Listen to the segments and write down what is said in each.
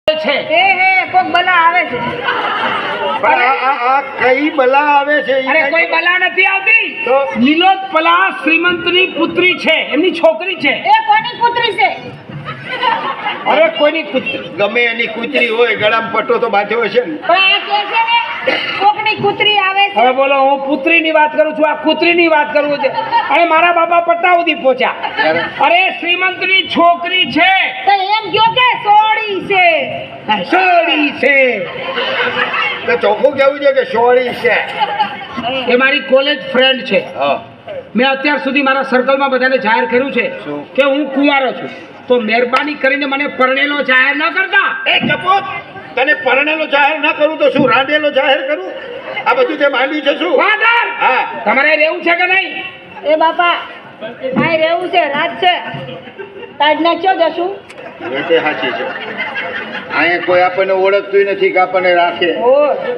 છે કોક બલા આવે છે. પણ આ કઈ બલા આવે છે? અરે કોઈ બલા નથી આવતી. તો? નીલોત્પલા શ્રીમંતની પુત્રી છે, એમની છોકરી છે. એ કોની પુત્રી છે? અરે કોઈની પુત્રી ગમે એની કૂતરી હોય, ગળામાં પટ્ટો તો બાંધ્યો હશે ને. પણ આ કે છે ને કોકની કૂતરી આવે છે. હવે બોલો, હું પુત્રીની વાત કરું છું, આ કૂતરીની વાત કરું છે. અને મારા બાપા પટ્ટા સુધી પહોંચ્યા. અરે શ્રીમંતની છોકરી છે. તો એમ કયો કે સોળી છે. સોળી છે. તો ચોખ્ખું કેવું છે કે સોળી છે. એ મારી કોલેજ ફ્રેન્ડ છે. હા. મેં અત્યાર સુધી મારા સર્કલમાં બધાને જાહેર કર્યું છે શું? કે હું કુંવારો છું, તો મહેરબાની કરીને મને પરણેલો જાહેર ન કરતા. એ કપોત, તને પરણેલો જાહેર ના કરું તો શું રાંધેલો જાહેર કરું? આ બધું તે માંડ્યું છે શું? ફાધર, હા. તમારે રહેવું છે કે નહીં? એ બાપા અહીં રહેવું છે, રાત છે. તાજ નાખ્યો જશું. એ તે સાચી છે. અહીંયા કોઈ આપણને ઓળખતું નથી કે આપણને રાખે.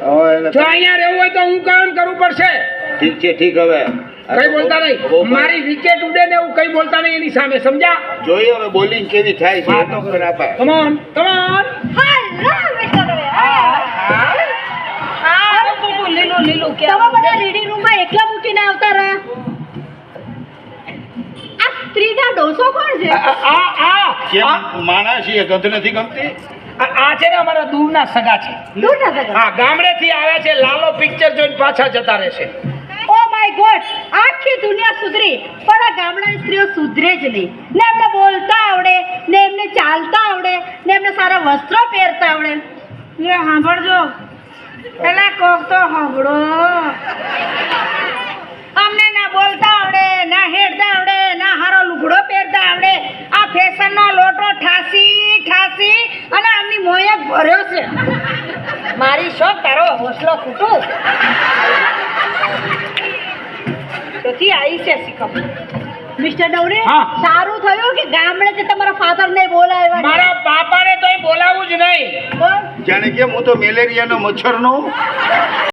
હવે જો અહીંયા રહેવું હોય તો હું કામ કરવું પડશે. ઠીક છે, ઠીક. હવે કઈ બોલતા નહીં. મારી વિકેટ ઉડે ને એવું કઈ બોલતા નહીં એની સામે, સમજ્યા? જોઈએ હવે બોલિંગ કેવી થાય છે. હા, એ તો ખબર આપે. Come on, come on. લીલું લીલું કે તમે બધા રીડિંગ રૂમમાં એકલા મૂકીને આવતા રહ્યા. આ સ્ત્રીના ડોસો કોણ છે? કેમ માણસ એ ગંધ નથી ગમતી? આ છે ને અમારા દૂરના સગા છે. દૂરના સગા? હા, ગામડેથી આવ્યા છે. લાલો પિક્ચર જોઈને પાછા જતા રહેશે. ઓ માય ગોડ, આખી દુનિયા સુધરી પણ આ ગામડાની સ્ત્રીઓ સુધરે જ નહીં. ને એમને બોલતા આવડે, ને એમને ચાલતા આવડે, ને એમને સારા વસ્ત્રો પહેરતા આવડે. એ સાંભળજો, પેલા કોક તો સાંભળો. અમને ના બોલતા આવડે, ના હેડતા આવડે, ના હારો લુગડો પહેરતા આવડે. આ ફેશનનો લોટો ઠાસી ઠાસી અને આમની મોયક ભર્યો છે. મારી શોખ તારો હોસલો ફૂટું તેથી આવી છે શીખમ. મિસ્ટર ડવરે, હા. સારું થયું કે ગામડે તમારા ફાધર ને બોલાવ્યા. મારા બાપાને તો બોલાવું જ નહીં. જાણે કેમ હું તો મેલેરિયાનો મચ્છરનો.